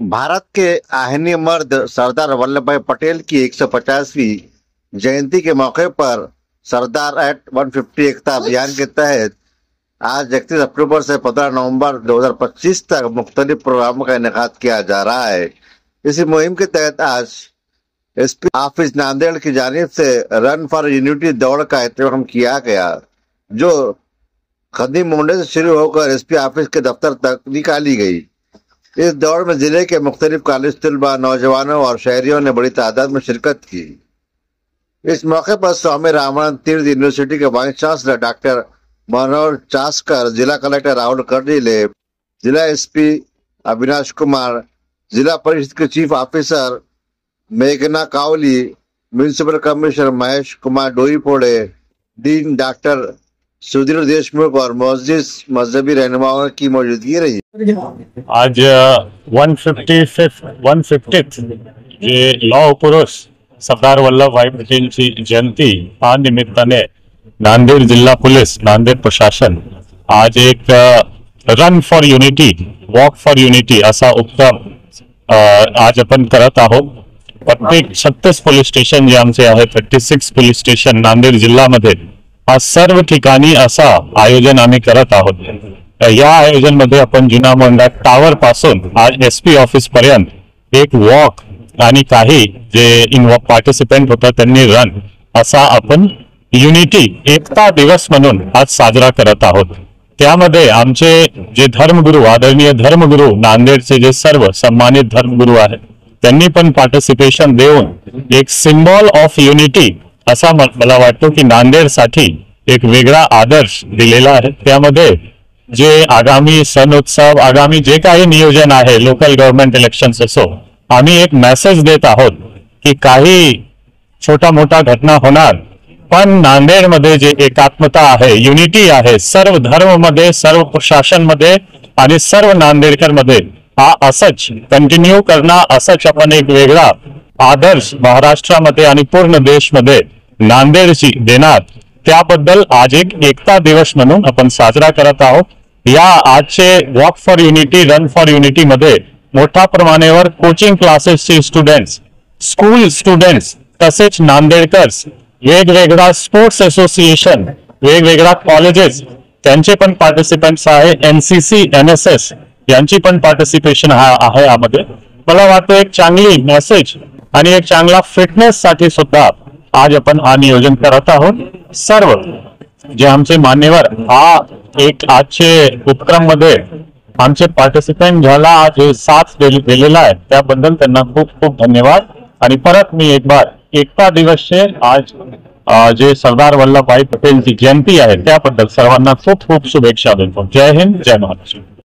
भारत के आहनी मर्द सरदार वल्लभ भाई पटेल की 150वीं जयंती के मौके पर सरदार एट 150 एकता अभियान के तहत आज 31 अक्टूबर से 15 नवंबर 2025 तक मुख्तलिफ प्रोग्रामों का इनेकाद किया जा रहा है। इसी मुहिम के तहत आज एसपी ऑफिस नांदेड़ की जानिब से रन फॉर यूनिटी दौड़ का एहतमाम किया गया, जो खदीम मुंडे से शुरू होकर एसपी ऑफिस के दफ्तर तक निकाली गई। इस दौड़ में जिले के मुख्तलिफ कॉलेज तलबा, नौजवानों और शहरियों ने बड़ी तादाद में शिरकत की। इस मौके पर स्वामी रामानंद तीर्थ यूनिवर्सिटी के vice chancellor doctor Manohar Chaskar, जिला कलेक्टर राहुल कर्डिले, जिला एसपी अविनाश कुमार, जिला परिषद के चीफ ऑफिसर मेघना Kavali, municipal commissioner Mahesh Kumar Doipode, dean doctor Sudhir Deshmukh और मजहबी रहनुमाओं की मौजूदगी रही। आज 150th जे लौह पुरुष सरदार वल्लभभाई पटेलची जयंती या निमित्ताने नांदेड जिल्हा पोलीस, नांदेड प्रशासन आज एक run for unity, walk for unity असा उपक्रम आज आपण करत आहोत। प्रत्येक 36 पोलीस स्टेशन जे आमचे आहे, 36 पोलीस स्टेशन नांदेड जिल्ह्यामध्ये आज सर्व ठिकाणी असा आयोजन आम्ही करत आहोत। या आयोजन मध्ये आपण जुना मोंढा टावर पासून आज एसपी ऑफिस पर्यंत एक वॉक आणि काही जे पार्टिसिपेंट होता त्यांनी रन असा आपण युनिटी एकता दिवस म्हणून आज साजरा करत आहोत। त्यामध्ये आमचे जे धर्मगुरू, आदरणीय धर्मगुरू नांदेडचे जे सर्व सम्मानित धर्मगुरू आहेत त्यांनी पण पार्टिसिपेशन देऊन एक सिम्बॉल ऑफ युनिटी असा मला वाटतो की नांदेडसाठी एक वेगळा आदर्श दिलेला आहे। त्यामध्ये जे आगामी सण उत्सव, आगामी जे काही नियोजन आहे, लोकल गव्हर्नमेंट इलेक्शन्स असो, आम्ही एक मेसेज देत आहोत की काही छोटा मोठा घटना होणार, पण नांदेडमध्ये जे एकात्मता आहे, युनिटी आहे, सर्व धर्म मध्ये, सर्व प्रशासन मध्ये आणि सर्व नांदेडकर मध्ये हा असंच कंटिन्यू करणं, असंच आपण एक वेगळा आदर्श महाराष्ट्रामध्ये आणि पूर्ण देशमध्ये नांदेडची देणार, त्याबद्दल आज एक एकता दिवस म्हणून आपण साजरा करत आहोत। या आजचे walk for unity, run for unity मध्ये मोठ्या प्रमाणावर कोचिंग क्लासेसचे स्टुडंट्स, स्कूल स्टुडंट्स, तसेच नांदेडकर्स, वेगवेगळ्या स्पोर्ट्स असोसिएशन, वेगवेगळ्या कॉलेजेस त्यांचे पण पार्टिसिपेंट्स आहे, एनसीसी, एनएसएस यांची पण पार्टिसिपेशन आहे यामध्ये। मला वाटतं एक चांगली मेसेज आणि एक चांगला फिटनेस साठी सुद्धा आज आपण हा नियोजन करत आहोत। सर्व जे आमचे मान्यवर हा एक आजचे उपक्रम मध्ये आमचे पार्टिसिपेंट ज्याला आज साथ दिलेला आहे त्याबद्दल त्यांना खूप खूप धन्यवाद। आणि परत मी एक बार एकता दिवसचे आज जे सरदार वल्लभभाई पटेलची जयंती आहे त्याबद्दल सर्वांना खूप खूप शुभेच्छा देतो। जय हिंद, जय महाराष्ट्र।